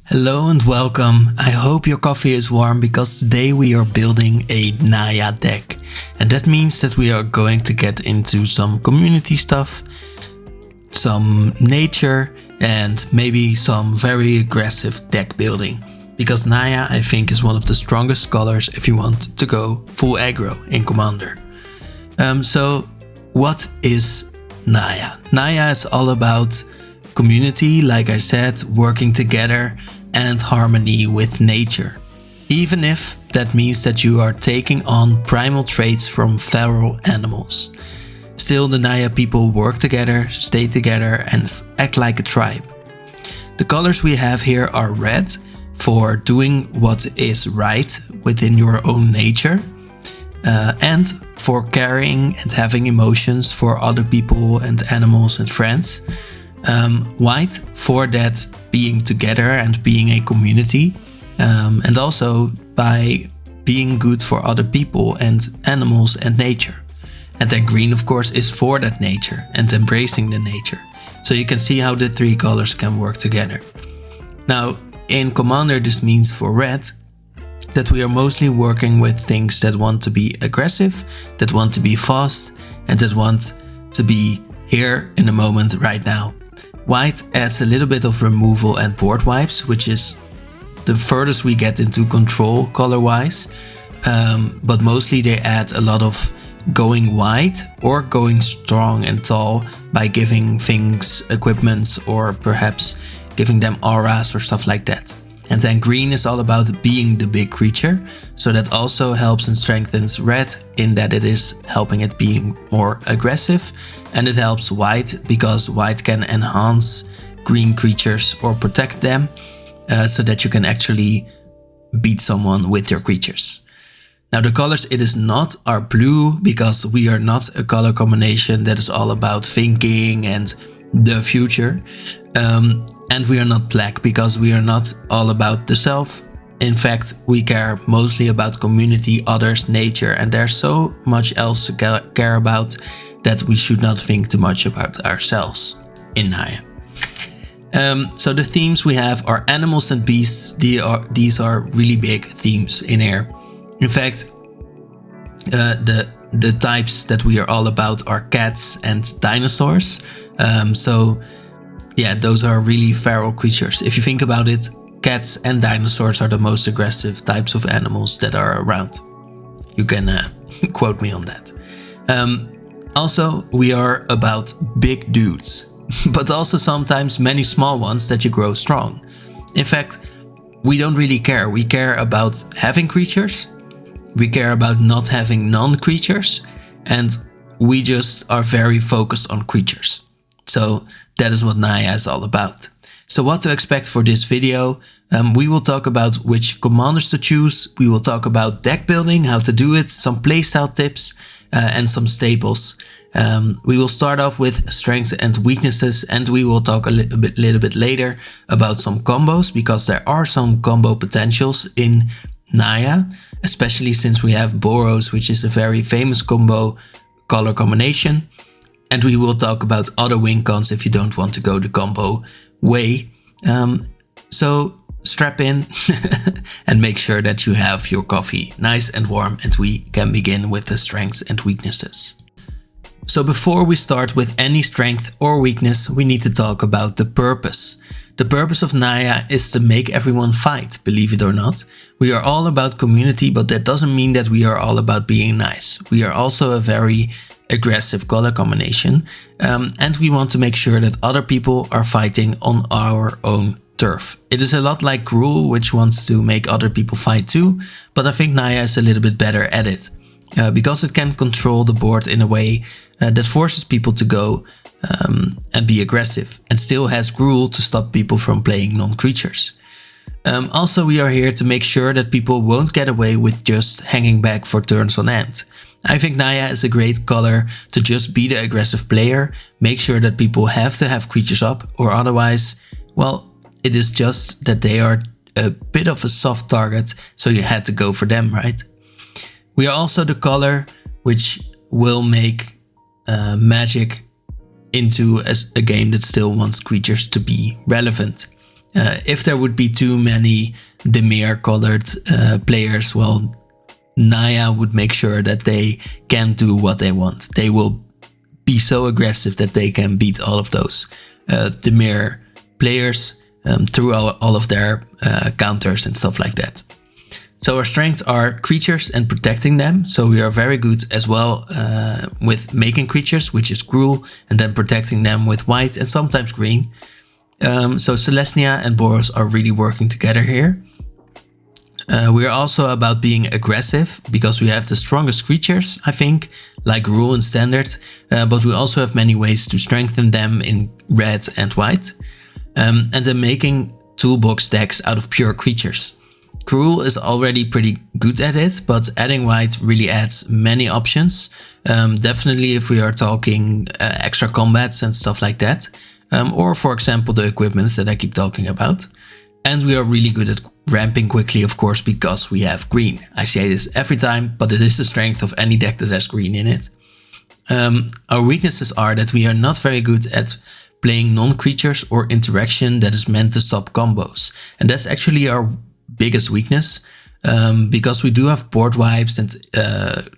Hello and welcome. I hope your coffee is warm because today we are building a Naya deck. And that means that we are going to get into some community stuff, some nature, and maybe some very aggressive deck building. Because Naya, I think, is one of the strongest colors if you want to go full aggro in Commander. So what is Naya? Naya is all about community, like I said, working together and harmony with nature. Even if that means that you are taking on primal traits from feral animals. Still, the Naya people work together, stay together and act like a tribe. The colors we have here are red for doing what is right within your own nature, and for carrying and having emotions for other people and animals and friends. White for that being together and being a community, and also by being good for other people and animals and nature. And then green, of course, is for that nature and embracing the nature. So you can see how the three colors can work together. Now, in Commander, this means for red that we are mostly working with things that want to be aggressive, that want to be fast, and that want to be here in the moment right now. White adds a little bit of removal and boardwipes, which is the furthest we get into control color-wise, but mostly they add a lot of going wide or going strong and tall by giving things equipment or perhaps giving them auras or stuff like that. And then green is all about being the big creature, so that also helps and strengthens red in that it is helping it being more aggressive, and it helps white because white can enhance green creatures or protect them, so that you can actually beat someone with your creatures. Now the colors it is not are blue because we are not a color combination that is all about thinking and the future. And we are not black because we are not all about the self. In fact, we care mostly about community, others, nature, and there's so much else to care about that we should not think too much about ourselves in Naya. So the themes we have are animals and beasts. These are really big themes in here. In fact, the types that we are all about are cats and dinosaurs. Yeah, those are really feral creatures. If you think about it, cats and dinosaurs are the most aggressive types of animals that are around. You can quote me on that. Also, we are about big dudes, but also sometimes many small ones that you grow strong. In fact, we don't really care. We care about having creatures, we care about not having non-creatures, and we just are very focused on creatures. So that is what Naya is all about. So what to expect for this video? We will talk about which commanders to choose. We will talk about deck building, how to do it, some playstyle tips, and some staples. We will start off with strengths and weaknesses, and we will talk a little bit later about some combos, because there are some combo potentials in Naya, especially since we have Boros, which is a very famous combo color combination. And we will talk about other win cons if you don't want to go the combo way. So strap in and make sure that you have your coffee nice and warm, and we can begin with the strengths and weaknesses. So before we start with any strength or weakness, we need to talk about the purpose. The purpose of Naya is to make everyone fight, believe it or not. We are all about community, but that doesn't mean that we are all about being nice. We are also a very aggressive color combination, and we want to make sure that other people are fighting on our own turf. It is a lot like Uril, which wants to make other people fight too, but I think Naya is a little bit better at it, because it can control the board in a way that forces people to go and be aggressive, and still has Uril to stop people from playing non-creatures. Also, we are here to make sure that people won't get away with just hanging back for turns on end. I think Naya is a great color to just be the aggressive player, make sure that people have to have creatures up, or otherwise, well, it is just that they are a bit of a soft target, so you had to go for them, right? We are also the color which will make Magic into a game that still wants creatures to be relevant. If there would be too many Jetmir colored players, well, Naya would make sure that they can do what they want. They will be so aggressive that they can beat all of those Jetmir players through all of their counters and stuff like that. So our strengths are creatures and protecting them. So we are very good as well with making creatures, which is cruel, and then protecting them with white and sometimes green. So Celestia and Boros are really working together here. We are also about being aggressive because we have the strongest creatures, I think, like Rule and Standard, but we also have many ways to strengthen them in red and white. And then making toolbox decks out of pure creatures. Cruel is already pretty good at it, but adding white really adds many options. Definitely if we are talking extra combats and stuff like that. Or for example, the equipments that I keep talking about. And we are really good at ramping quickly, of course, because we have green. I say this every time, but it is the strength of any deck that has green in it. Our weaknesses are that we are not very good at playing non-creatures or interaction that is meant to stop combos. And that's actually our biggest weakness, because we do have Boardwipes and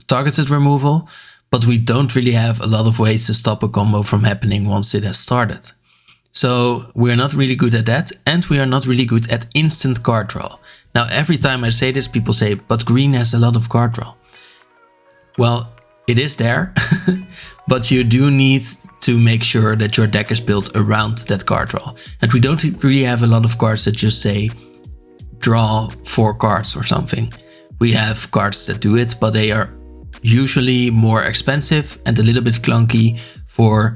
targeted removal, but we don't really have a lot of ways to stop a combo from happening once it has started. So we're not really good at that, and we are not really good at instant card draw. Now every time I say this, people say, but green has a lot of card draw. Well, it is there, but you do need to make sure that your deck is built around that card draw. And we don't really have a lot of cards that just say, draw 4 cards or something. We have cards that do it, but they are usually more expensive and a little bit clunky for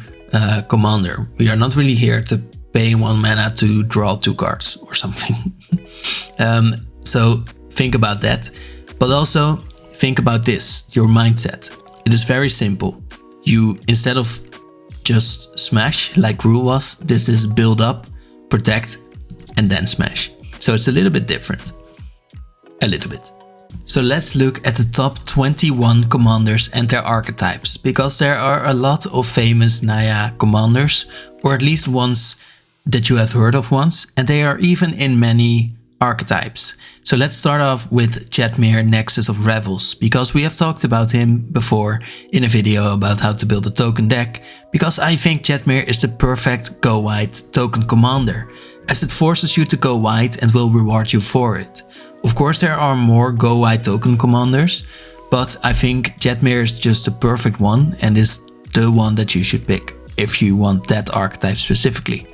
Commander. We are not really here to pay 1 mana to draw 2 cards or something. So think about that, but also think about this, your mindset. It is very simple. You, instead of just smash like Rule was, this is build up, protect, and then smash. So it's a little bit different. A little bit. So let's look at the top 21 commanders and their archetypes, because there are a lot of famous Naya Commanders, or at least ones that you have heard of once, and they are even in many archetypes. So let's start off with Jetmir, Nexus of Revels, because we have talked about him before in a video about how to build a token deck, because I think Jetmir is the perfect go white token commander, as it forces you to go white and will reward you for it. Of course there are more go white token commanders, but I think Jetmir is just the perfect one and is the one that you should pick if you want that archetype specifically.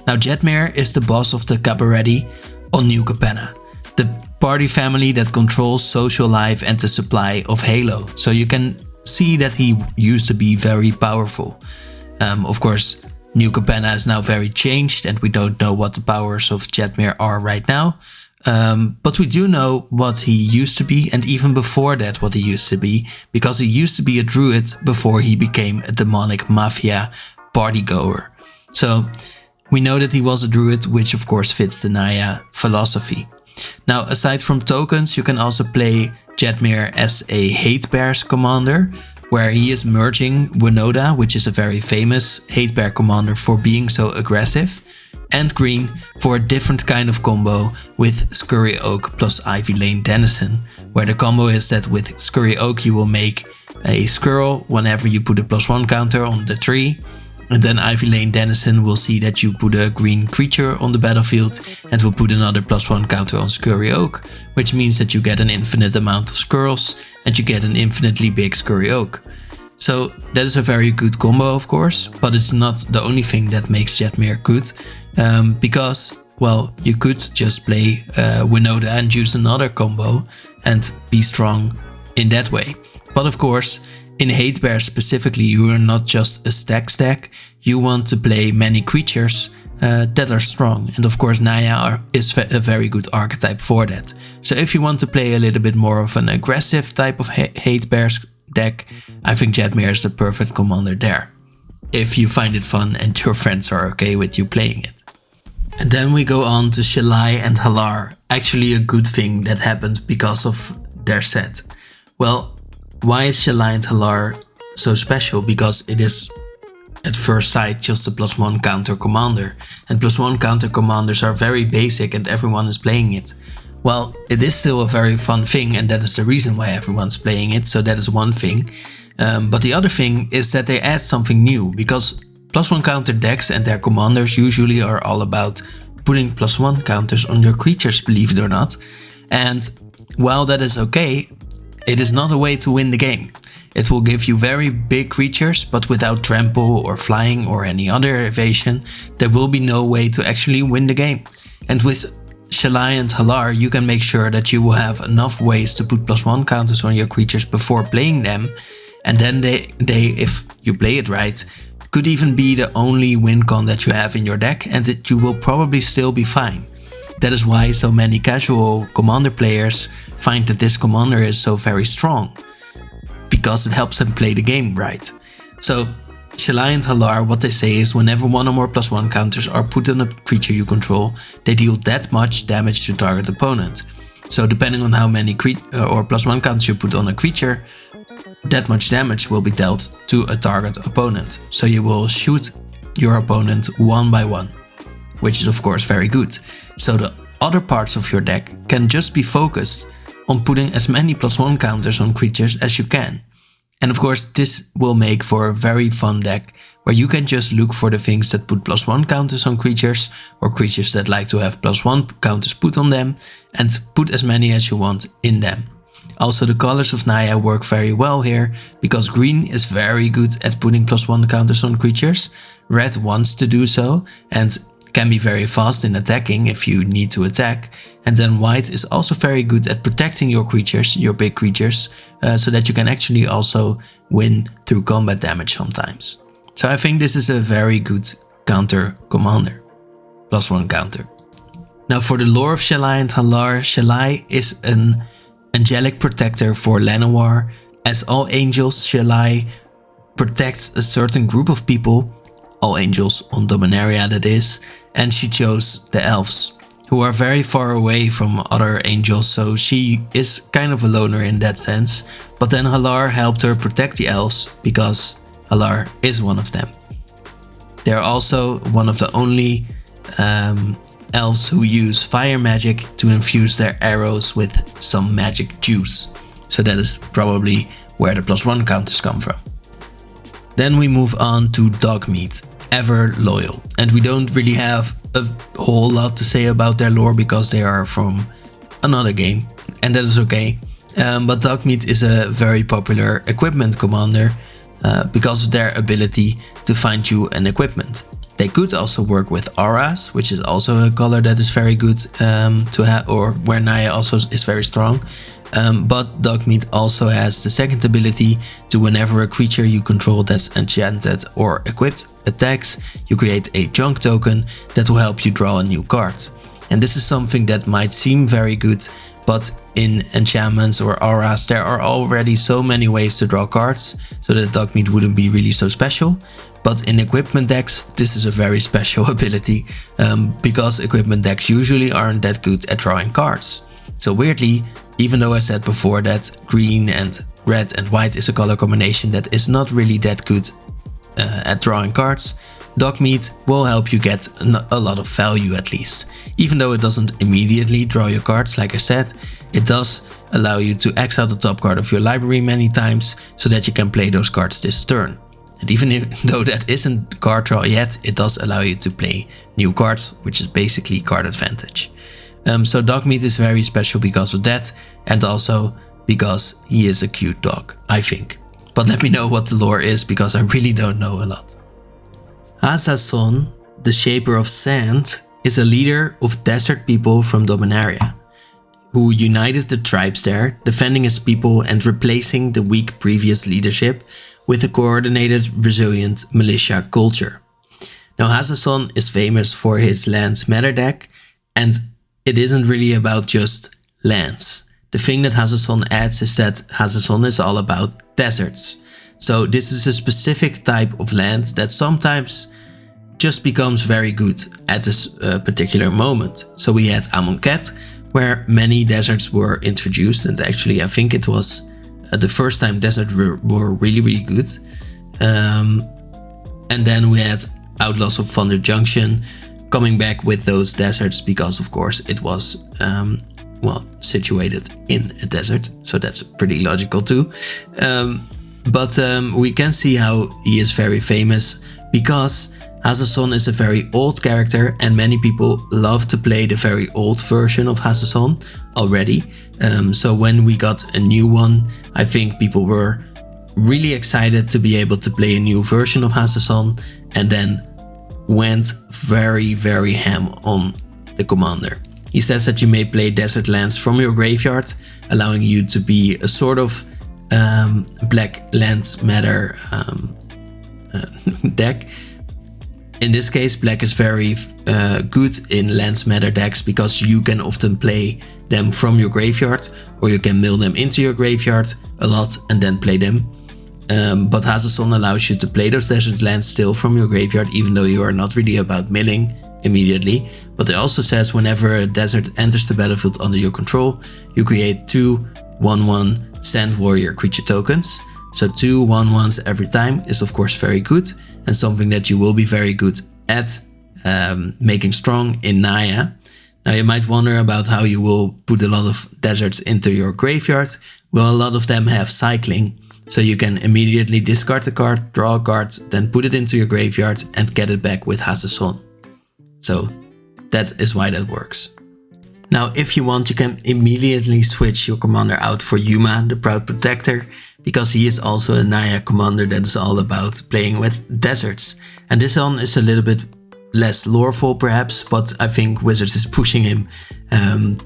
Now Jetmir is the boss of the Cabaretti on New Capenna, the party family that controls social life and the supply of Halo, so you can see that he used to be very powerful. Of course, New Capenna is now very changed and we don't know what the powers of Jetmir are right now. But we do know what he used to be, and even before that what he used to be, because he used to be a druid before he became a demonic mafia partygoer. So we know that he was a druid, which of course fits the Naya philosophy. Now aside from tokens, you can also play Jetmir as a hate bears commander, where he is merging Winota, which is a very famous hate bear commander for being so aggressive, and green for a different kind of combo with Scurry Oak plus Ivy Lane Denizen, where the combo is that with Scurry Oak you will make a squirrel whenever you put a +1 counter on the tree, and then Ivy Lane Denizen will see that you put a green creature on the battlefield and will put another +1 counter on Scurry Oak, which means that you get an infinite amount of squirrels and you get an infinitely big Scurry Oak. So that is a very good combo of course, but it's not the only thing that makes Jetmir good, because, well, you could just play Winota and use another combo and be strong in that way. But of course, in Hate Bear specifically, you are not just a stack, you want to play many creatures that are strong, and of course Naya is a very good archetype for that. So if you want to play a little bit more of an aggressive type of Hate Bears deck, I think Jetmir is the perfect commander there, if you find it fun and your friends are okay with you playing it. And then we go on to Shalai and Hallar, actually a good thing that happened because of their set. Well, why is Shalai and Hallar so special? Because it is at first sight just a +1 counter commander, and +1 counter commanders are very basic and everyone is playing it. Well, it is still a very fun thing, and that is the reason why everyone's playing it, so that is one thing. But the other thing is that they add something new, because +1 counter decks and their commanders usually are all about putting +1 counters on your creatures, believe it or not. And while that is okay, it is not a way to win the game. It will give you very big creatures, but without trample or flying or any other evasion, there will be no way to actually win the game. And with Shalai and Hallar, you can make sure that you will have enough ways to put +1 counters on your creatures before playing them, and then they, if you play it right, could even be the only win con that you have in your deck, and that you will probably still be fine. That is why so many casual commander players find that this commander is so very strong, because it helps them play the game right. So Shalai and Hallar, what they say is whenever one or more +1 counters are put on a creature you control, they deal that much damage to target opponent. So depending on how many or +1 counters you put on a creature, that much damage will be dealt to a target opponent. So you will shoot your opponent one by one, which is of course very good. So the other parts of your deck can just be focused on putting as many +1 counters on creatures as you can. And of course this will make for a very fun deck, where you can just look for the things that put +1 counters on creatures, or creatures that like to have +1 counters put on them, and put as many as you want in them. Also, the colors of Naya work very well here, because green is very good at putting +1 counters on creatures, red wants to do so and can be very fast in attacking if you need to attack, and then white is also very good at protecting your creatures, your big creatures, so that you can actually also win through combat damage sometimes. So I think this is a very good counter commander, +1 counter. Now for the lore of Shalai and Hallar, Shalai is an angelic protector for Llanowar. As all angels, Shalai protects a certain group of people, all angels on Dominaria that is, and she chose the elves, who are very far away from other angels, so she is kind of a loner in that sense. But then Hallar helped her protect the elves, because Hallar is one of them. They're also one of the only elves who use fire magic to infuse their arrows with some magic juice. So that is probably where the +1 counters come from. Then we move on to Dogmeat, ever loyal. And we don't really have a whole lot to say about their lore, because they are from another game, and that is okay. But Dogmeat is a very popular equipment commander because of their ability to find you an equipment. They could also work with auras, which is also a color that is very good to have, or where Naya also is very strong. But Dogmeat also has the second ability to, whenever a creature you control that's enchanted or equipped attacks, you create a junk token that will help you draw a new card. And this is something that might seem very good, but in enchantments or auras there are already so many ways to draw cards, so that Dogmeat wouldn't be really so special. But in equipment decks, this is a very special ability, because equipment decks usually aren't that good at drawing cards. So weirdly, even though I said before that green and red and white is a color combination that is not really that good at drawing cards, Dogmeat will help you get a lot of value at least. Even though it doesn't immediately draw your cards, like I said, it does allow you to X out the top card of your library many times, so that you can play those cards this turn. And even though that isn't card draw yet, it does allow you to play new cards, which is basically card advantage. So Dogmeat is very special because of that, and also because he is a cute dog, I think. But let me know what the lore is, because I really don't know a lot. Hazezon, the Shaper of Sand, is a leader of desert people from Dominaria, who united the tribes there, defending his people and replacing the weak previous leadership with a coordinated, resilient militia culture. Now Hazezon is famous for his Lands Matter deck, and it isn't really about just lands. The thing that Hazezon adds is that Hazezon is all about deserts. So this is a specific type of land that sometimes just becomes very good at this particular moment. So we had Amonkhet, where many deserts were introduced, and actually I think it was the first time deserts were really good. And then we had Outlaws of Thunder Junction coming back with those deserts because of course it was well, situated in a desert, so that's pretty logical too. But we can see how he is very famous because Hazezon is a very old character and many people love to play the very old version of Hazezon already. So when we got a new one, I think people were really excited to be able to play a new version of Hazezon, and then went very ham on the commander. He says that you may play desert lands from your graveyard, allowing you to be a sort of black land matter deck. In this case, black is very good in lands matter decks because you can often play them from your graveyard, or you can mill them into your graveyard a lot and then play them. But Hazezon allows you to play those desert lands still from your graveyard, even though you are not really about milling immediately. But it also says whenever a desert enters the battlefield under your control, you create 2 1/1 Sand Warrior creature tokens. So 2 1/1s every time is of course very good, and something that you will be very good at making strong in Naya. Now you might wonder about how you will put a lot of deserts into your graveyard. Well, a lot of them have cycling. So you can immediately discard a card, draw a card, then put it into your graveyard and get it back with Hazezon. So that is why that works. Now if you want, you can immediately switch your commander out for Yuma, the Proud Protector, because he is also a Naya commander that is all about playing with deserts. And this one is a little bit less loreful perhaps, but I think Wizards is pushing him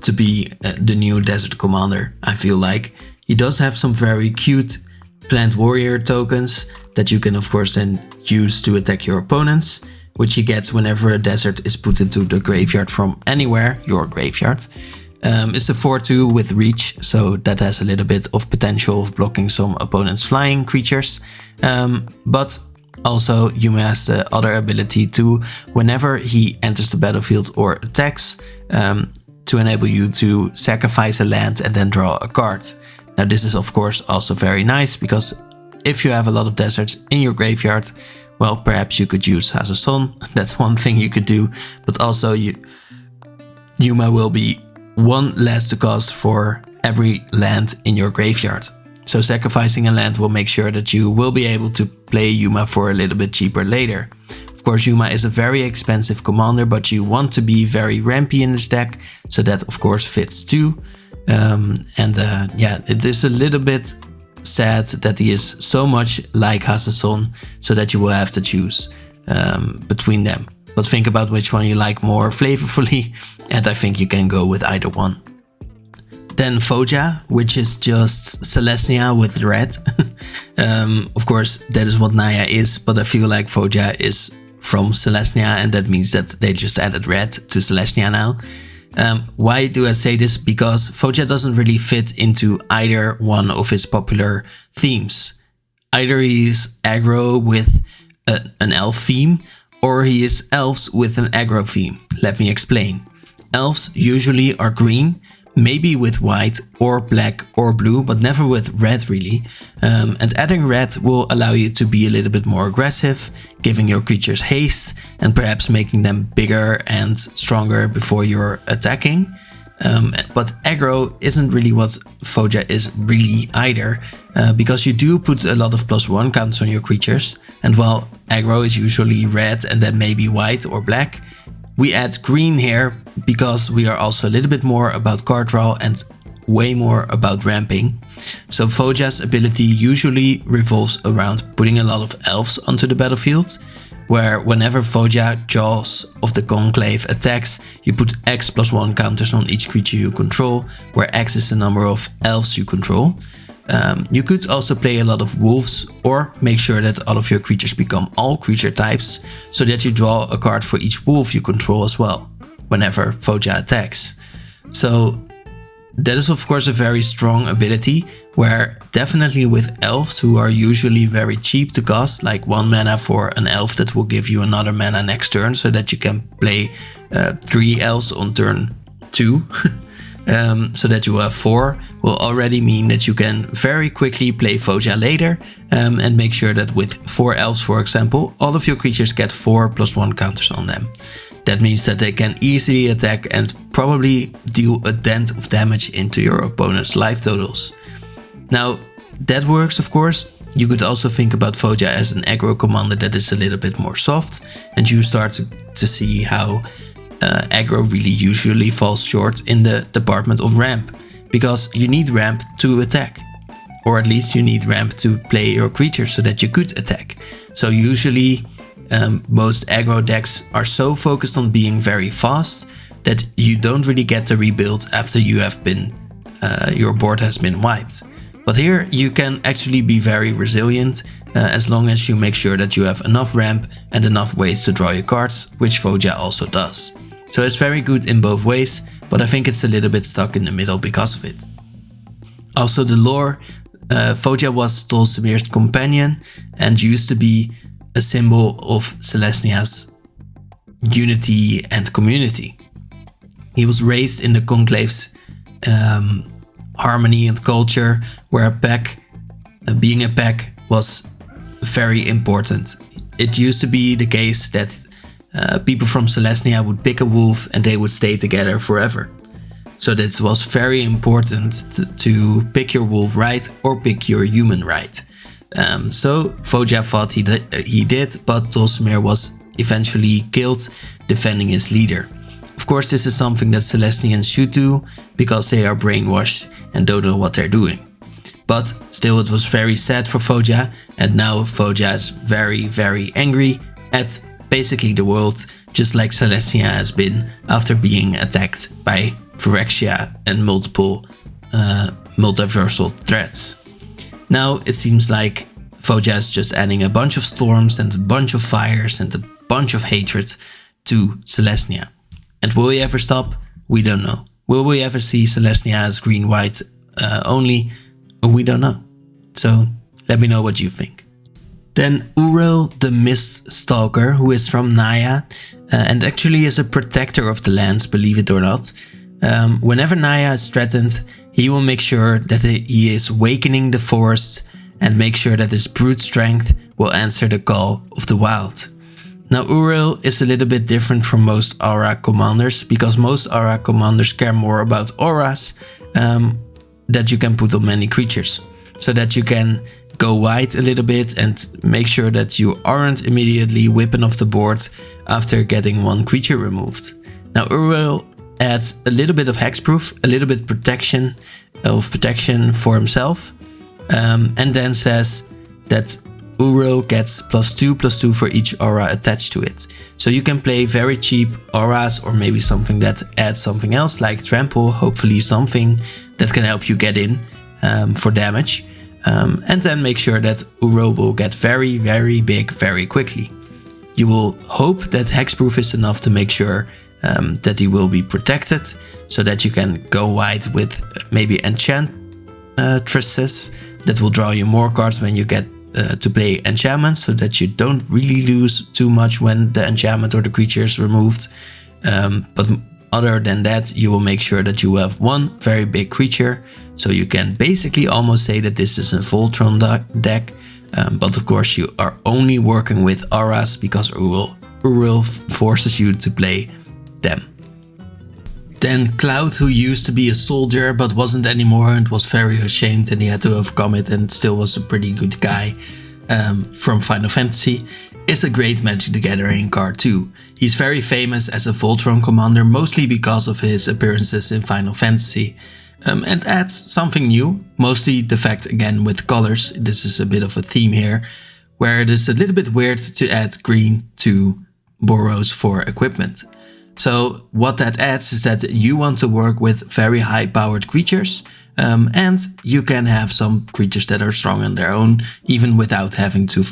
to be the new desert commander, I feel like. He does have some very cute Plant Warrior tokens that you can of course then use to attack your opponents, which he gets whenever a desert is put into the graveyard from anywhere, your graveyard. It's a 4/2 with reach, so that has a little bit of potential of blocking some opponent's flying creatures. But also Yuma has the other ability to, whenever he enters the battlefield or attacks, to enable you to sacrifice a land and then draw a card. Now this is of course also very nice because if you have a lot of deserts in your graveyard, well, perhaps you could use Hazezon. That's one thing you could do, but also Yuma will be 1 less to cost for every land in your graveyard. So sacrificing a land will make sure that you will be able to play Yuma for a little bit cheaper later. Of course, Yuma is a very expensive commander, but you want to be very rampy in this deck, so that of course fits too. Yeah, it is a little bit sad that he is so much like Hazezon, so that you will have to choose between them. But think about which one you like more flavorfully, and I think you can go with either one. Then Voja, which is just Celestia with red. Of course, that is what Naya is, but I feel like Voja is from Celestia, and that means that they just added red to Celestia now. Why do I say this? Because Voja doesn't really fit into either one of his popular themes. Either he is aggro with an elf theme, or he is elves with an aggro theme. Let me explain. Elves usually are green, maybe with white or black or blue, but never with red really. And adding red will allow you to be a little bit more aggressive, giving your creatures haste and perhaps making them bigger and stronger before you're attacking. But aggro isn't really what Voja is really either, because you do put a lot of +1 counts on your creatures, and while aggro is usually red and then maybe white or black, we add green here because we are also a little bit more about card draw and way more about ramping. So Voja's ability usually revolves around putting a lot of elves onto the battlefield, where whenever Voja, Jaws of the Conclave attacks, you put X +1 counters on each creature you control, where X is the number of elves you control. You could also play a lot of wolves, or make sure that all of your creatures become all creature types, so that you draw a card for each wolf you control as well, whenever Voja attacks. So that is of course a very strong ability, where definitely with elves, who are usually very cheap to cast, like 1 mana for an elf that will give you another mana next turn, so that you can play 3 elves on turn 2. so that you have 4 will already mean that you can very quickly play Voja later and make sure that with 4 elves, for example, all of your creatures get 4+1 counters on them. That means that they can easily attack and probably deal a dent of damage into your opponent's life totals. Now, that works, of course. You could also think about Voja as an aggro commander that is a little bit more soft, and you start to see how aggro really usually falls short in the department of ramp, because you need ramp to attack, or at least you need ramp to play your creatures so that you could attack. So usually most aggro decks are so focused on being very fast that you don't really get to rebuild after you have been your board has been wiped. But here you can actually be very resilient as long as you make sure that you have enough ramp and enough ways to draw your cards, which Voja also does. So it's very good in both ways, but I think it's a little bit stuck in the middle because of it. Also the lore, Voja was Dulcimer's companion and used to be a symbol of Selesnya's unity and community. He was raised in the Conclave's harmony and culture, where a pack, being a pack, was very important. It used to be the case that people from Selesnya would pick a wolf and they would stay together forever. So that was very important to pick your wolf right or pick your human right. So Voja thought he did, but Dulcimer was eventually killed defending his leader. Of course, this is something that Selesnyans should do because they are brainwashed and don't know what they're doing. But still, it was very sad for Voja, and now Voja is very, very angry at basically the world, just like Selesnya has been after being attacked by Phyrexia and multiple multiversal threats. Now it seems like Voja is just adding a bunch of storms and a bunch of fires and a bunch of hatred to Selesnya. And will he ever stop? We don't know. Will we ever see Selesnya as green-white only? We don't know. So let me know what you think. Then Uril, the Miststalker, who is from Naya and actually is a protector of the lands, believe it or not. Whenever Naya is threatened, he will make sure that he is awakening the forest and make sure that his brute strength will answer the call of the wild. Now Uril is a little bit different from most aura commanders, because most aura commanders care more about auras that you can put on many creatures, so that you can go wide a little bit and make sure that you aren't immediately whipping off the board after getting one creature removed. Now Uril adds a little bit of hexproof, a little bit protection for himself, and then says that Uril gets +2/+2 for each aura attached to it. So you can play very cheap auras, or maybe something that adds something else like trample, hopefully something that can help you get in for damage. And then make sure that Uril will get very, very big very quickly. You will hope that hexproof is enough to make sure that he will be protected, so that you can go wide with maybe enchantresses that will draw you more cards when you get to play enchantments, so that you don't really lose too much when the enchantment or the creature is removed. But other than that, you will make sure that you have one very big creature, so you can basically almost say that this is a Voltron deck. But of course you are only working with auras because Uril forces you to play them. Then Cloud, who used to be a soldier but wasn't anymore and was very ashamed and he had to overcome it and still was a pretty good guy from Final Fantasy, is a great Magic the Gathering card too. He's very famous as a Voltron commander, mostly because of his appearances in Final Fantasy, and adds something new, mostly the fact again with colors. This is a bit of a theme here, where it is a little bit weird to add green to Boros for equipment. So what that adds is that you want to work with very high powered creatures, and you can have some creatures that are strong on their own, even without having to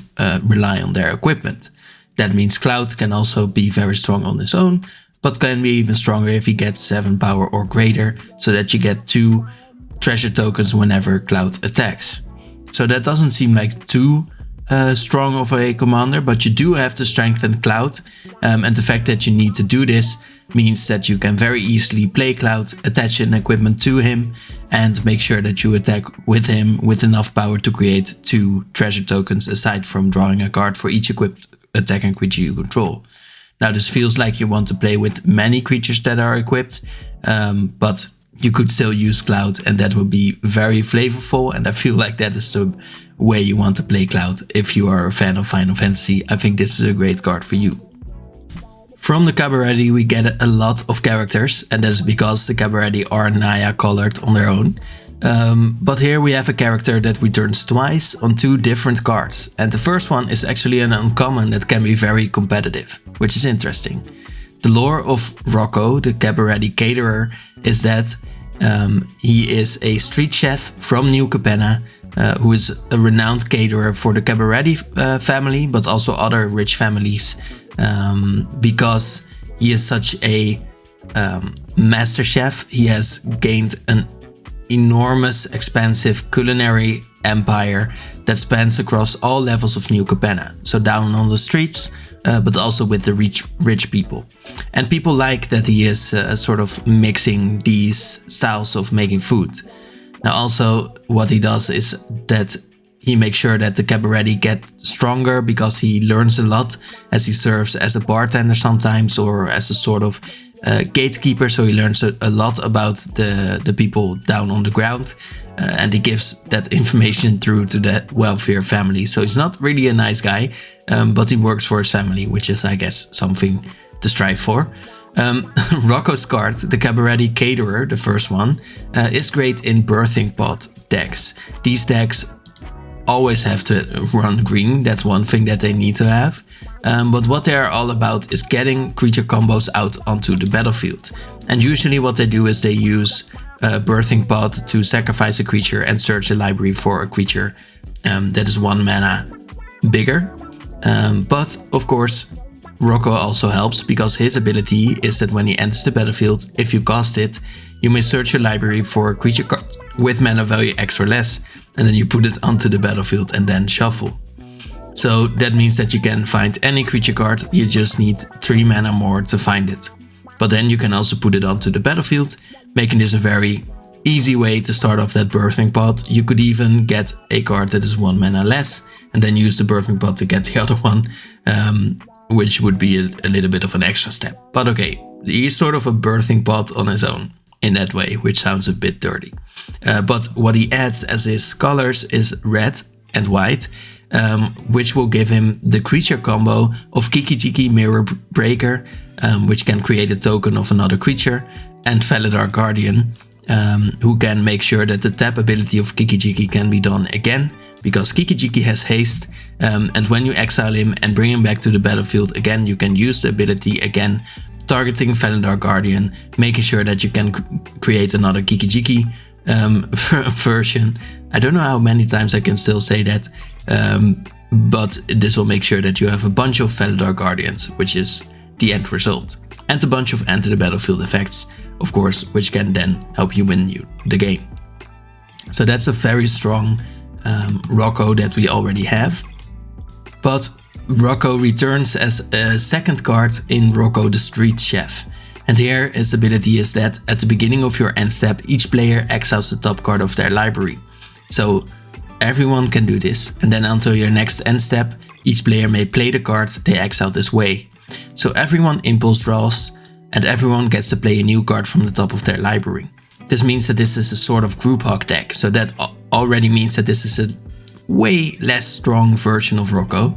rely on their equipment. That means Cloud can also be very strong on his own, but can be even stronger if he gets 7 power or greater, so that you get 2 treasure tokens whenever Cloud attacks. So that doesn't seem like too strong of a commander, but you do have to strengthen Cloud, and the fact that you need to do this means that you can very easily play Cloud, attach an equipment to him, and make sure that you attack with him with enough power to create 2 treasure tokens aside from drawing a card for each equipped attacking creature you control. Now this feels like you want to play with many creatures that are equipped, but you could still use Cloud and that would be very flavorful, and I feel like that is the way you want to play Cloud. If you are a fan of Final Fantasy, I think this is a great card for you. From the Cabaretti we get a lot of characters, and that is because the Cabaretti are Naya colored on their own. But here we have a character that returns twice on 2 different cards, and the first one is actually an uncommon that can be very competitive, which is interesting. The lore of Rocco, the Cabaretti Caterer, is that he is a street chef from New Capenna, who is a renowned caterer for the Cabaretti family, but also other rich families, because he is such a master chef. He has gained an enormous, expansive culinary empire that spans across all levels of New Capenna, so down on the streets, but also with the rich people. And people like that he is sort of mixing these styles of making food. Now also what he does is that he makes sure that the Cabaretti get stronger because he learns a lot as he serves as a bartender sometimes, or as a sort of gatekeeper, so he learns a lot about the people down on the ground, and he gives that information through to the wealthier family. So he's not really a nice guy, but he works for his family, which is, I guess, something to strive for. Rocco's card, the Cabaretti Caterer, the first one, is great in birthing pot decks. These decks always have to run green, that's one thing that they need to have. But what they are all about is getting creature combos out onto the battlefield. And usually what they do is they use Birthing Pot to sacrifice a creature and search a library for a creature that is 1 mana bigger. But of course Rocco also helps, because his ability is that when he enters the battlefield, if you cast it, you may search your library for a creature card with mana value X or less, and then you put it onto the battlefield and then shuffle. So that means that you can find any creature card, you just need 3 mana more to find it. But then you can also put it onto the battlefield, making this a very easy way to start off that birthing pot. You could even get a card that is 1 mana less, and then use the birthing pot to get the other one, which would be a little bit of an extra step. But okay, he is sort of a birthing pot on his own in that way, which sounds a bit dirty. But what he adds as his colors is red and white, which will give him the creature combo of Kiki-Jiki Mirror Breaker, which can create a token of another creature, and Felidar Guardian, who can make sure that the tap ability of Kiki-Jiki can be done again, because Kiki-Jiki has haste, and when you exile him and bring him back to the battlefield again, you can use the ability again, targeting Felidar Guardian, making sure that you can create another Kiki-Jiki version. I don't know how many times I can still say that, but this will make sure that you have a bunch of Felidar Guardians, which is the end result, and a bunch of enter the battlefield effects, of course, which can then help you win the game. So that's a very strong Rocco that we already have. But Rocco returns as a second card in Rocco the Street Chef. And here his ability is that at the beginning of your end step, each player exiles the top card of their library. So everyone can do this, and then until your next end step, each player may play the cards they exiled this way. So everyone impulse draws, and everyone gets to play a new card from the top of their library. This means that this is a sort of group hug deck, so that already means that this is a way less strong version of Rocco.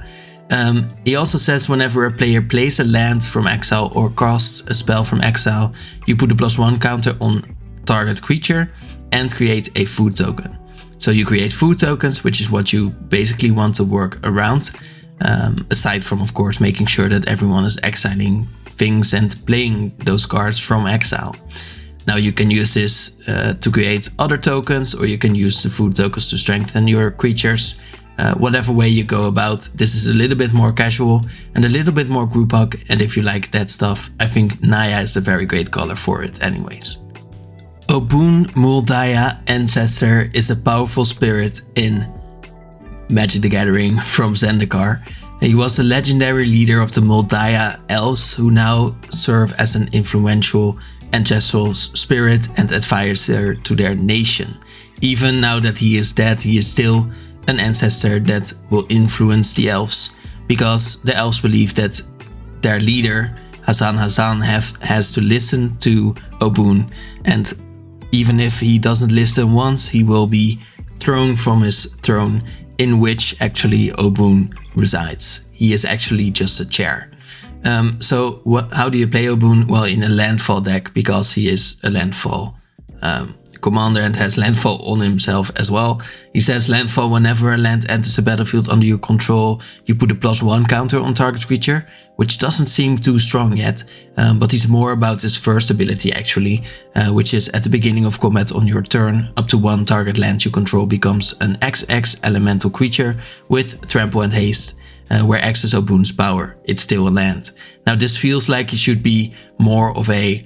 He also says whenever a player plays a land from exile or casts a spell from exile, you put a +1 counter on target creature and create a food token. So you create food tokens, which is what you basically want to work around, aside from, of course, making sure that everyone is exiling things and playing those cards from exile. Now you can use this to create other tokens, or you can use the food tokens to strengthen your creatures. Whatever way you go about, this is a little bit more casual and a little bit more group hug, and if you like that stuff, I think Naya is a very great color for it anyways. Obuun Daya Ancestor is a powerful spirit in Magic the Gathering from Zendikar, He was the legendary leader of the Moldaya elves, who now serve as an influential ancestral spirit and advisor to their nation. Even now that he is dead, he is still an ancestor that will influence the elves, because the elves believe that their leader, Hazezon, has to listen to Obuun, and even if he doesn't listen once, he will be thrown from his throne, in which actually Obuun resides. He is actually just a chair. So how do you play Obuun? Well, in a landfall deck, because he is a landfall commander and has landfall on himself as well. He says landfall: whenever a land enters the battlefield under your control, you put a +1 counter on target creature, which doesn't seem too strong yet, but he's more about his first ability actually, which is at the beginning of combat on your turn, up to 1 target land you control becomes an XX elemental creature with trample and haste, where X is Obuun's power. It's still a land. Now this feels like he should be more of a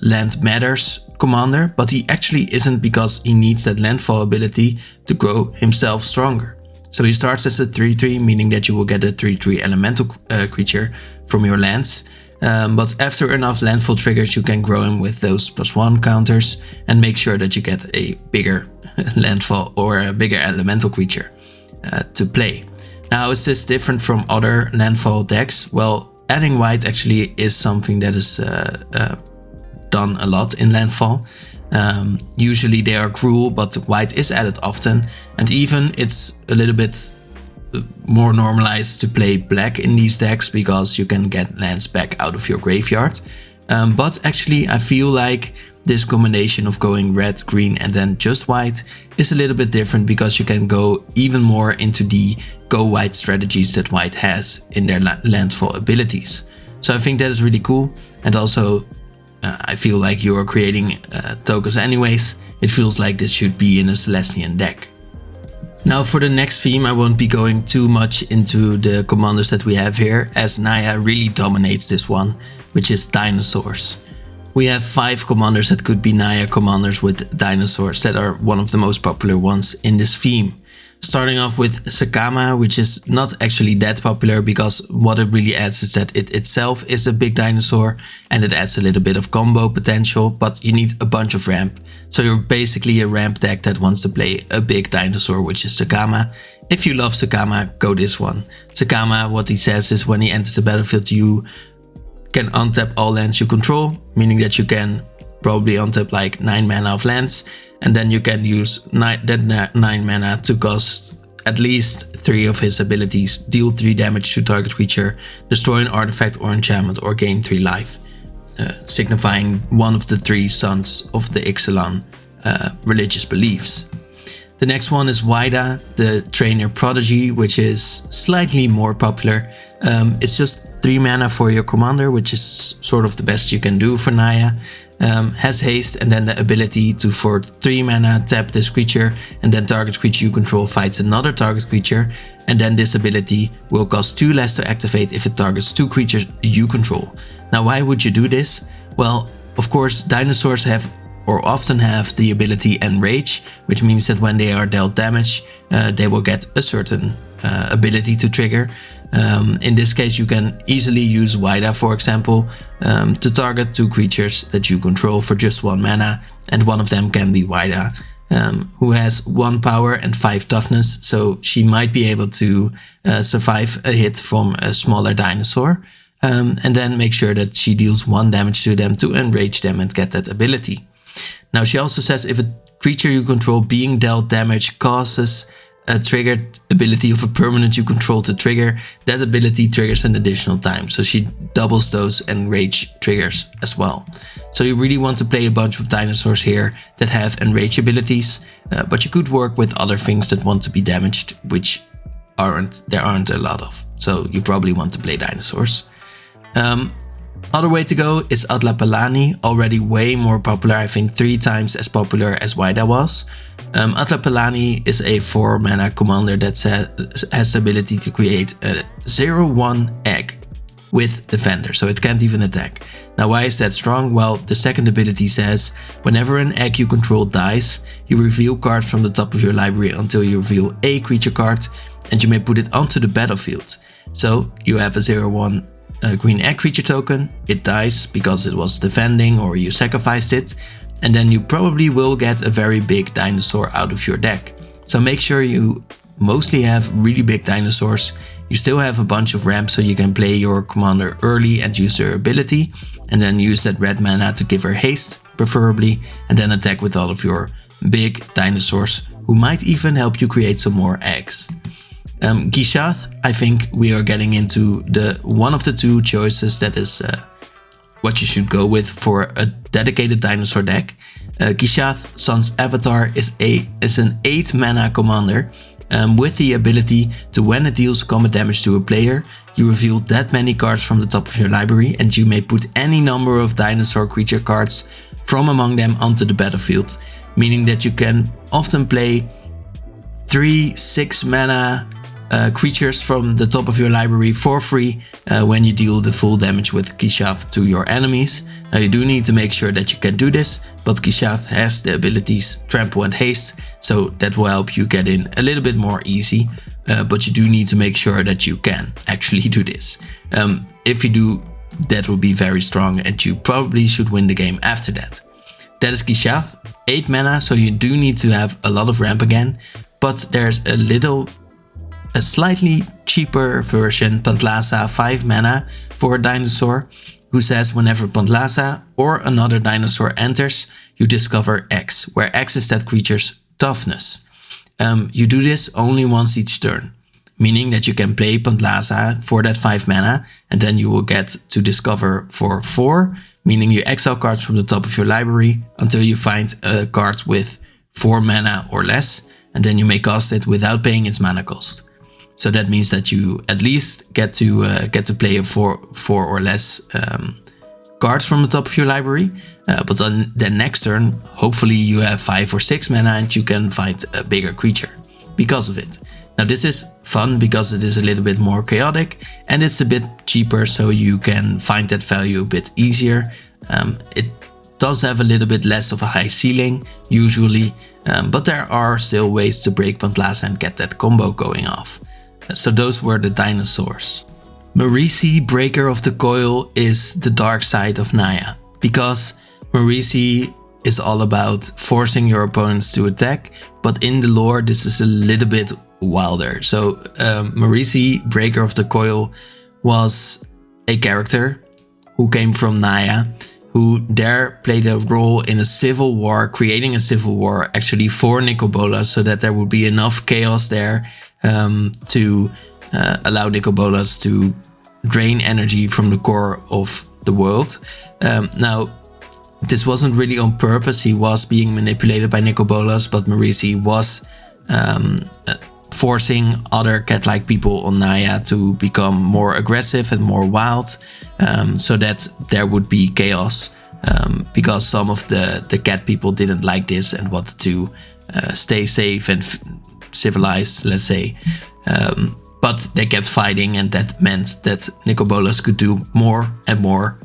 land matters commander, but he actually isn't, because he needs that landfall ability to grow himself stronger. So he starts as a 3/3, meaning that you will get a 3/3 elemental creature from your lands, but after enough landfall triggers you can grow him with those +1 counters and make sure that you get a bigger landfall or a bigger elemental creature to play. Now, how is this different from other landfall decks? Well, adding white actually is something that is done a lot in landfall. Usually they are cruel, but white is added often, and even it's a little bit more normalized to play black in these decks, because you can get lands back out of your graveyard. But actually I feel like this combination of going red, green and then just white is a little bit different, because you can go even more into the go white strategies that white has in their landfall abilities. So I think that is really cool, and also I feel like you are creating tokens anyways. It feels like this should be in a Celestian deck. Now for the next theme, I won't be going too much into the commanders that we have here, as Naya really dominates this one, which is dinosaurs. We have 5 commanders that could be Naya Commanders with dinosaurs that are one of the most popular ones in this theme. Starting off with Zacama, which is not actually that popular, because what it really adds is that it itself is a big dinosaur and it adds a little bit of combo potential, but you need a bunch of ramp. So you're basically a ramp deck that wants to play a big dinosaur, which is Zacama. If you love Zacama, go this one. Zacama, what he says is when he enters the battlefield, you can untap all lands you control, meaning that you can probably untap like 9 mana of lands, and then you can use that 9 mana to cost at least 3 of his abilities, deal 3 damage to target creature, destroy an artifact or enchantment, or gain 3 life, signifying one of the 3 sons of the Ixalan religious beliefs. The next one is Wayta, the trainer Prodigy, which is slightly more popular. It's just 3 mana for your commander, which is sort of the best you can do for Naya. Has haste and then the ability to for 3 mana tap this creature, and then target creature you control fights another target creature, and then this ability will cost 2 less to activate if it targets 2 creatures you control. Now why would you do this? Well, of course dinosaurs have or often have the ability Enrage, which means that when they are dealt damage, they will get a certain ability to trigger. In this case, you can easily use Wayta, for example, to target 2 creatures that you control for just 1 mana, and one of them can be Wayta, who has 1 power and 5 toughness, so she might be able to survive a hit from a smaller dinosaur, and then make sure that she deals 1 damage to them to enrage them and get that ability. Now she also says if a creature you control being dealt damage causes a triggered ability of a permanent you control to trigger, that ability triggers an additional time. So she doubles those enrage triggers as well. So you really want to play a bunch of dinosaurs here that have enrage abilities, but you could work with other things that want to be damaged, which there aren't a lot of. So you probably want to play dinosaurs. Other way to go is Atla Pelani, already way more popular, I think 3 times as popular as Wayta was. Atla Pelani is a 4 mana commander that has the ability to create a 0/1 egg with Defender, so it can't even attack. Now why is that strong? Well, the second ability says whenever an egg you control dies, you reveal cards from the top of your library until you reveal a creature card, and you may put it onto the battlefield. So you have a 0/1 green egg creature token, it dies because it was defending or you sacrificed it, and then you probably will get a very big dinosaur out of your deck. So make sure you mostly have really big dinosaurs. You still have a bunch of ramps so you can play your commander early and use her ability, and then use that red mana to give her haste, preferably, and then attack with all of your big dinosaurs, who might even help you create some more eggs. Gishath, I think we are getting into the one of the two choices that is what you should go with for a dedicated dinosaur deck. Gishath, Sun's Avatar, is an 8 mana commander with the ability to, when it deals combat damage to a player, you reveal that many cards from the top of your library, and you may put any number of dinosaur creature cards from among them onto the battlefield, meaning that you can often play 3-6 mana creatures from the top of your library for free when you deal the full damage with Gishath to your enemies. Now you do need to make sure that you can do this, but Gishath has the abilities Trample and Haste, so that will help you get in a little bit more easy, but you do need to make sure that you can actually do this. If you do, that will be very strong and you probably should win the game after that. That is Gishath, 8 mana, so you do need to have a lot of ramp again, but there's a slightly cheaper version, Pantlasa, 5 mana for a dinosaur, who says whenever Pantlasa or another dinosaur enters, you discover X, where X is that creature's toughness. You do this only once each turn, meaning that you can play Pantlasa for that 5 mana, and then you will get to discover for 4, meaning you exile cards from the top of your library until you find a card with 4 mana or less, and then you may cast it without paying its mana cost. So that means that you at least get to play 4 or less cards from the top of your library. But on the next turn, hopefully you have 5 or 6 mana and you can fight a bigger creature because of it. Now this is fun because it is a little bit more chaotic and it's a bit cheaper, so you can find that value a bit easier. It does have a little bit less of a high ceiling usually, but there are still ways to break Pantlasa and get that combo going off. So those were the dinosaurs. Marisi, Breaker of the Coil, is the dark side of Naya, because Marisi is all about forcing your opponents to attack, but in the lore this is a little bit wilder. So Marisi, Breaker of the Coil, was a character who came from Naya, who there played a role in a civil war, creating a civil war actually for Nicobolas, so that there would be enough chaos there to allow Nicobolas to drain energy from the core of the world. Now, this wasn't really on purpose. He was being manipulated by Nicobolas, but Marisi was forcing other cat-like people on Naya to become more aggressive and more wild, so that there would be chaos, because some of the cat people didn't like this and wanted to stay safe and civilized, let's say. But they kept fighting, and that meant that Nicobolas could do more and more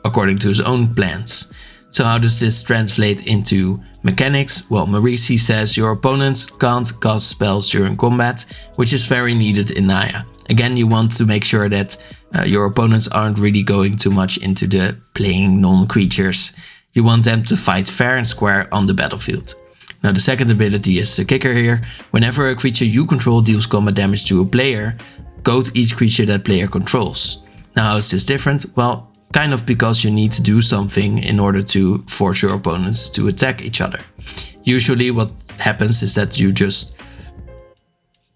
according to his own plans. So how does this translate into mechanics? Well, Marisi says your opponents can't cast spells during combat, which is very needed in Naya. Again, you want to make sure that your opponents aren't really going too much into the playing non-creatures. You want them to fight fair and square on the battlefield. Now the second ability is the kicker here. Whenever a creature you control deals combat damage to a player, goad each creature that player controls. Now how is this different? Well, kind of because you need to do something in order to force your opponents to attack each other. Usually what happens is that you just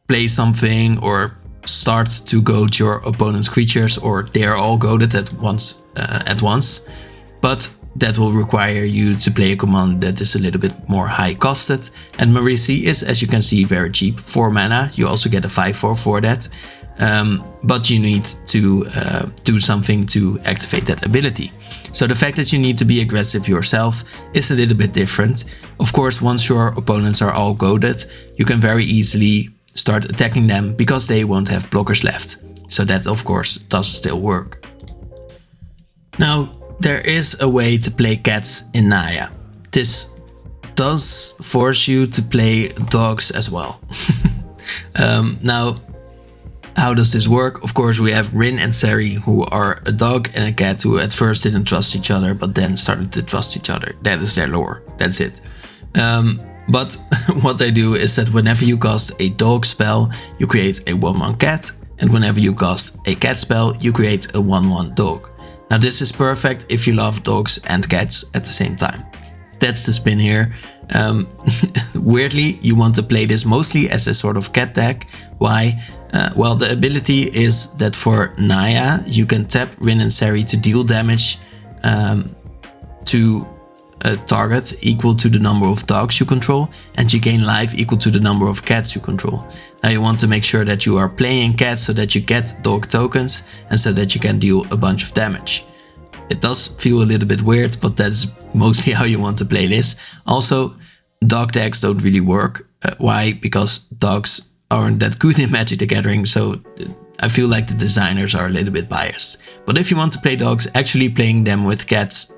play something or start to goad your opponent's creatures, or they are all goaded at once. But that will require you to play a command that is a little bit more high costed. And Marisi is, as you can see, very cheap, 4 mana. You also get a 5/4 for that. But you need to do something to activate that ability. So the fact that you need to be aggressive yourself is a little bit different. Of course, once your opponents are all goaded, you can very easily start attacking them because they won't have blockers left. So that, of course, does still work. Now, there is a way to play cats in Naya. This does force you to play dogs as well. Now, How does this work? Of course, we have Rin and Seri, who are a dog and a cat who at first didn't trust each other, but then started to trust each other. That is their lore. That's it. But what they do is that whenever you cast a dog spell, you create a 1/1 cat. And whenever you cast a cat spell, you create a 1/1 dog. Now this is perfect if you love dogs and cats at the same time. That's the spin here. Weirdly, you want to play this mostly as a sort of cat deck. Why? Well, the ability is that for Naya, you can tap Rin and Seri to deal damage to a target equal to the number of dogs you control, and you gain life equal to the number of cats you control. Now you want to make sure that you are playing cats so that you get dog tokens and so that you can deal a bunch of damage. It does feel a little bit weird, but that's mostly how you want to play this. Also, dog decks don't really work. Why? Because dogs aren't that good in Magic the Gathering, so I feel like the designers are a little bit biased. But if you want to play dogs, actually playing them with cats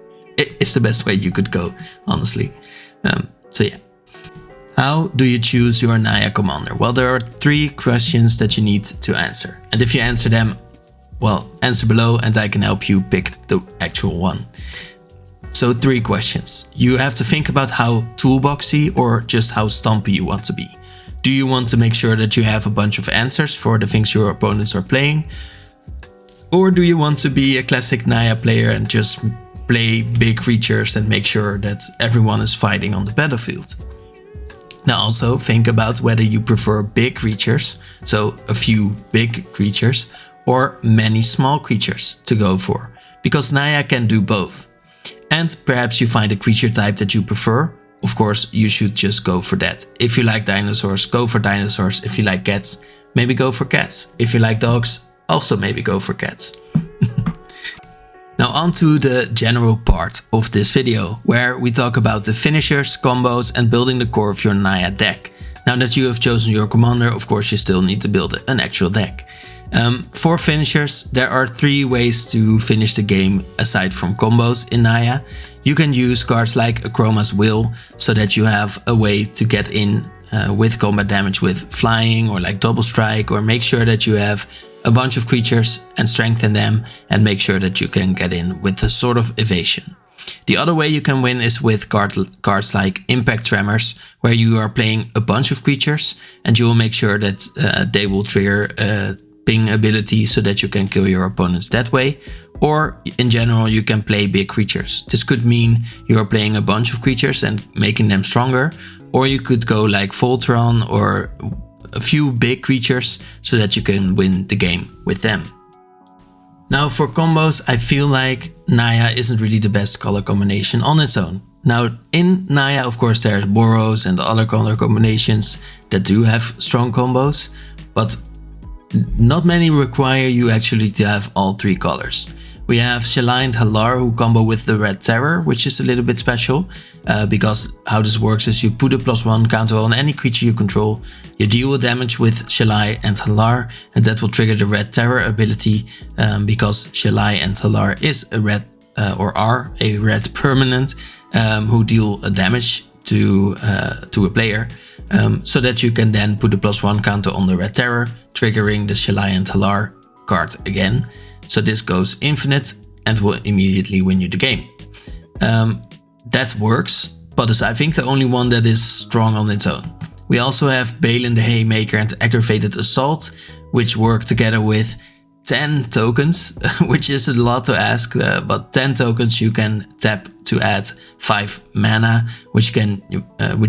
is the best way you could go, honestly. So yeah. How do you choose your Naya Commander? Well, there are 3 questions that you need to answer. And if you answer them, well, answer below and I can help you pick the actual one. So 3 questions. You have to think about how toolboxy or just how stumpy you want to be. Do you want to make sure that you have a bunch of answers for the things your opponents are playing? Or do you want to be a classic Naya player and just play big creatures and make sure that everyone is fighting on the battlefield? Now also think about whether you prefer big creatures, so a few big creatures, or many small creatures to go for, because Naya can do both. And perhaps you find a creature type that you prefer. Of course, you should just go for that. If you like dinosaurs, go for dinosaurs. If you like cats, maybe go for cats. If you like dogs, also maybe go for cats. Now on to the general part of this video, where we talk about the finishers, combos and building the core of your Naya deck. Now that you have chosen your commander, of course you still need to build an actual deck. For finishers, there are 3 ways to finish the game aside from combos in Naya. You can use cards like Chroma's Will, so that you have a way to get in with combat damage with flying or like double strike, or make sure that you have a bunch of creatures and strengthen them and make sure that you can get in with a sort of evasion. The other way you can win is with cards like Impact Tremors, where you are playing a bunch of creatures and you will make sure that they will trigger a ping ability so that you can kill your opponents that way. Or in general, you can play big creatures. This could mean you are playing a bunch of creatures and making them stronger, or you could go like Voltron or a few big creatures so that you can win the game with them. Now for combos, I feel like Naya isn't really the best color combination on its own. Now in Naya, of course, there's Boros and other color combinations that do have strong combos, but not many require you actually to have all 3 colors. We have Shalai and Hallar, who combo with the Red Terror, which is a little bit special, because how this works is you put a +1 counter on any creature you control, you deal damage with Shalai and Hallar, and that will trigger the Red Terror ability, because Shalai and Hallar is a red, or are a red permanent, who deal damage to a player, so that you can then put a +1 counter on the Red Terror, triggering the Shalai and Hallar card again. So this goes infinite and will immediately win you the game. That works, but is I think the only one that is strong on its own. We also have Balin the Haymaker and Aggravated Assault, which work together with 10 tokens, which is a lot to ask, but 10 tokens you can tap to add 5 mana, which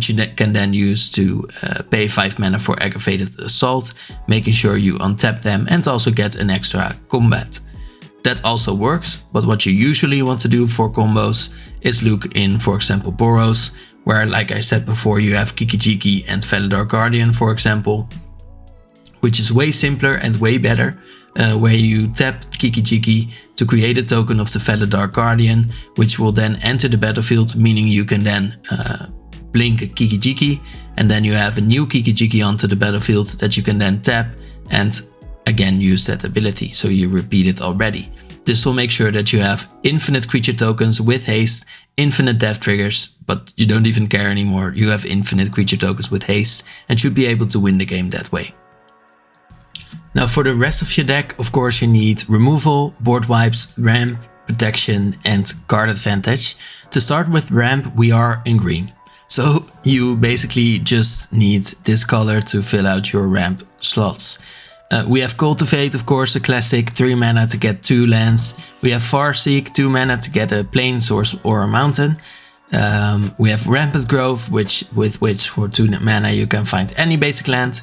you can then use to pay 5 mana for Aggravated Assault, making sure you untap them and also get an extra combat. That also works, but what you usually want to do for combos is look in, for example, Boros, where, like I said before, you have Kiki-Jiki and Felidar Guardian, for example, which is way simpler and way better, where you tap Kiki-Jiki to create a token of the Felidar Guardian, which will then enter the battlefield, meaning you can then blink a Kiki-Jiki, and then you have a new Kiki-Jiki onto the battlefield that you can then tap and again use that ability, so you repeat it already. This will make sure that you have infinite creature tokens with haste, infinite death triggers, but you don't even care anymore. You have infinite creature tokens with haste and should be able to win the game that way. Now for the rest of your deck, of course you need Removal, Boardwipes, Ramp, Protection and Card Advantage. To start with Ramp, we are in green. So you basically just need this color to fill out your Ramp slots. We have Cultivate, of course, a classic, 3 mana to get 2 lands. We have Farseek, 2 mana to get a plain source or a mountain. We have Rampant Growth, with which for 2 mana you can find any basic land.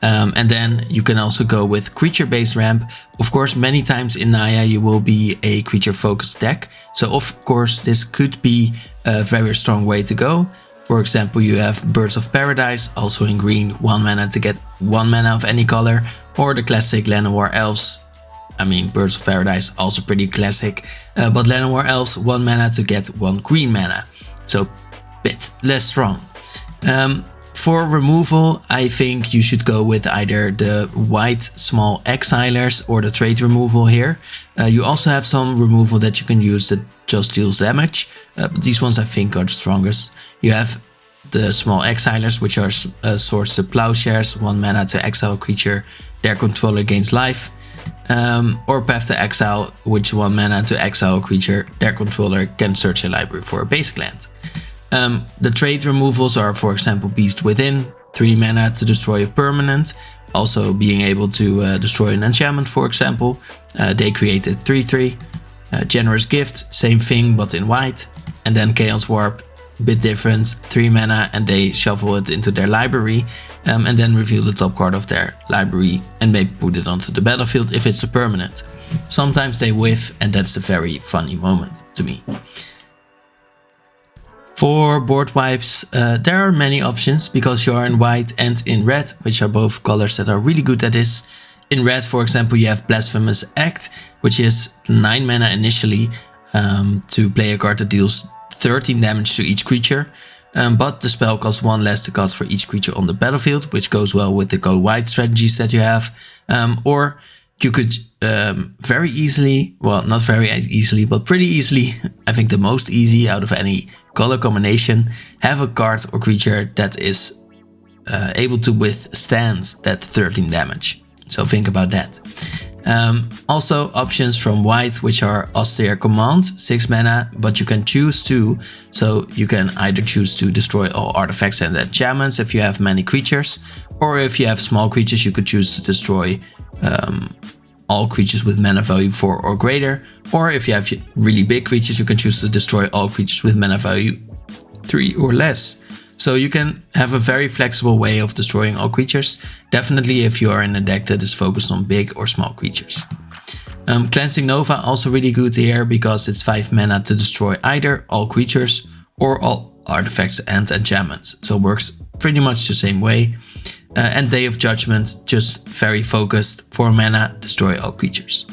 And then you can also go with creature-based ramp. Of course, many times in Naya you will be a creature-focused deck. So of course this could be a very strong way to go. For example, you have Birds of Paradise, also in green, 1 mana to get 1 mana of any color. Or the classic Llanowar Elves. I mean, Birds of Paradise, also pretty classic. But Llanowar Elves, 1 mana to get 1 green mana. So, bit less strong. For removal, I think you should go with either the white small exilers or the trade removal here. You also have some removal that you can use that just deals damage, but these ones I think are the strongest. You have the small exilers, which are swords to plowshares, 1 mana to exile a creature, their controller gains life. Or Path to Exile, which 1 mana to exile a creature, their controller can search a library for a basic land. The trade removals are, for example, Beast Within, 3 mana to destroy a permanent, also being able to destroy an enchantment, for example. They created 3/3. Generous Gift, same thing but in white. And then Chaos Warp, bit different, 3 mana, and they shuffle it into their library and then reveal the top card of their library and maybe put it onto the battlefield if it's a permanent. Sometimes they whiff, and that's a very funny moment to me. For Boardwipes, there are many options because you are in white and in red, which are both colors that are really good at this. In red, for example, you have Blasphemous Act, which is 9 mana initially to play a card that deals 13 damage to each creature, but the spell costs 1 less to cast for each creature on the battlefield, which goes well with the go white strategies that you have. Or you could very easily, well, not very easily, but pretty easily, I think the most easy out of any color combination, have a card or creature that is able to withstand that 13 damage. So think about that. Also options from white, which are Austere Command, 6 mana, but you can choose to. So you can either choose to destroy all artifacts and enchantments if you have many creatures, or if you have small creatures, you could choose to destroy all creatures with mana value 4 or greater. Or if you have really big creatures, you can choose to destroy all creatures with mana value 3 or less. So you can have a very flexible way of destroying all creatures, definitely if you are in a deck that is focused on big or small creatures. Cleansing Nova also really good here because it's 5 mana to destroy either all creatures or all artifacts and enchantments. So it works pretty much the same way. And Day of Judgment, just very focused, 4 mana, destroy all creatures.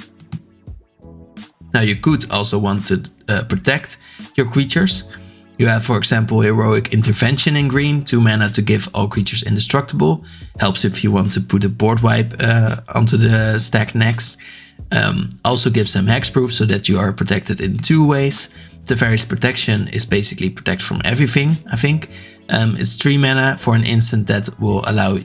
Now you could also want to protect your creatures. You have, for example, Heroic Intervention in green, 2 mana to give all creatures indestructible. Helps if you want to put a board wipe onto the stack next. Also gives them hexproof so that you are protected in 2 ways. Teferi's Protection is basically protect from everything, I think. It's 3 mana for an instant that will allow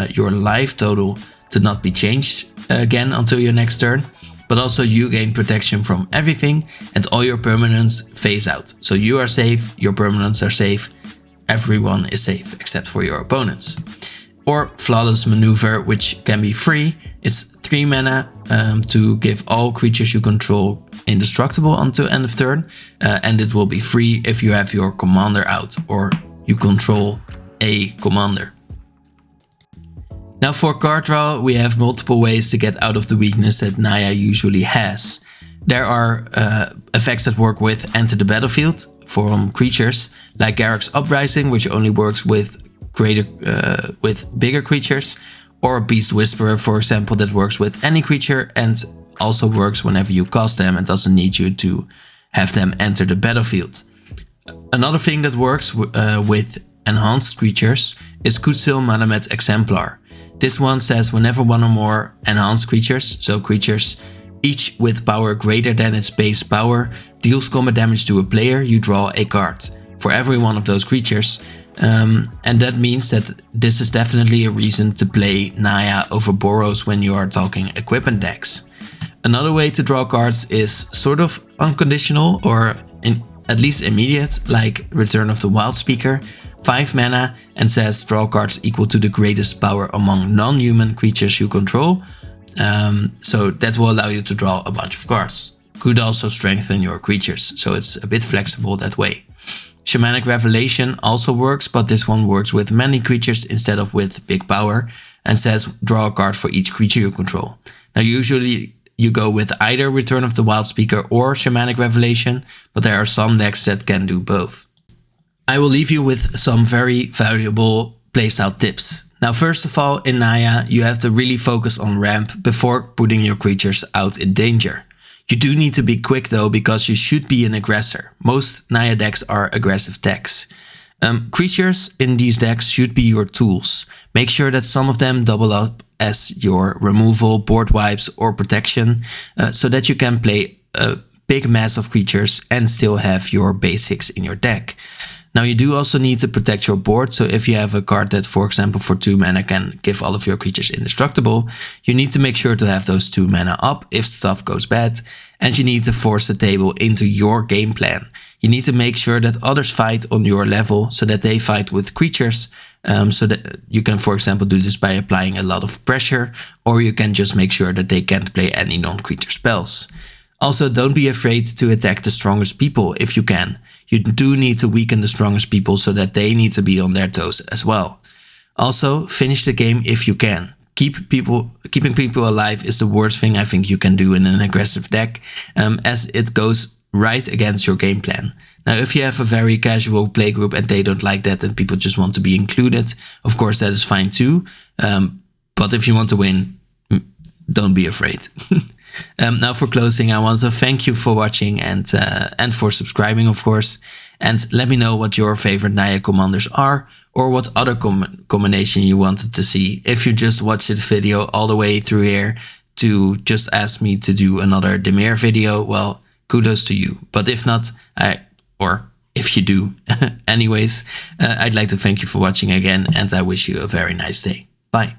your life total to not be changed again until your next turn. But also you gain protection from everything and all your permanents phase out. So you are safe, your permanents are safe, everyone is safe except for your opponents. Or Flawless Maneuver, which can be free. It's 3 mana to give all creatures you control indestructible until end of turn. And it will be free if you have your commander out or you control a commander. Now for card draw, we have multiple ways to get out of the weakness that Naya usually has. There are effects that work with enter the battlefield from creatures, like Garruk's Uprising, which only works with bigger creatures, or Beast Whisperer, for example, that works with any creature and also works whenever you cast them and doesn't need you to have them enter the battlefield. Another thing that works with enhanced creatures is Kutsil Malamet Exemplar. This one says whenever 1 or more enhanced creatures, so creatures each with power greater than its base power, deals combat damage to a player, you draw a card. for every one of those creatures. And that means that this is definitely a reason to play Naya over Boros when you are talking equipment decks. Another way to draw cards is sort of unconditional, or at least immediate, like Return of the Wildspeaker. 5 mana and says draw cards equal to the greatest power among non-human creatures you control. So that will allow you to draw a bunch of cards. Could also strengthen your creatures, so it's a bit flexible that way. Shamanic Revelation also works, but this one works with many creatures instead of with big power, and says draw a card for each creature you control. Now usually you go with either Return of the Wildspeaker or Shamanic Revelation, but there are some decks that can do both. I will leave you with some very valuable playstyle tips. Now, first of all, in Naya, you have to really focus on ramp before putting your creatures out in danger. You do need to be quick though, because you should be an aggressor. Most Naya decks are aggressive decks. Creatures in these decks should be your tools. Make sure that some of them double up as your removal, Boardwipes or protection, so that you can play a big mass of creatures and still have your basics in your deck. Now you do also need to protect your board, so if you have a card that, for example, for 2 mana can give all of your creatures indestructible, you need to make sure to have those 2 mana up if stuff goes bad, and you need to force the table into your game plan. You need to make sure that others fight on your level, so that they fight with creatures, so that you can, for example, do this by applying a lot of pressure, or you can just make sure that they can't play any non-creature spells. Also, don't be afraid to attack the strongest people if you can. You do need to weaken the strongest people so that they need to be on their toes as well. Also, finish the game if you can. Keeping people alive is the worst thing I think you can do in an aggressive deck, as it goes right against your game plan. Now, if you have a very casual playgroup and they don't like that and people just want to be included, of course that is fine too. But if you want to win, don't be afraid. Now for closing, I want to thank you for watching and for subscribing, of course. And let me know what your favorite Naya Commanders are, or what other combination you wanted to see. If you just watched this video all the way through here to just ask me to do another Jetmir video, well, kudos to you. But if not, or if you do, anyways, I'd like to thank you for watching again, and I wish you a very nice day. Bye.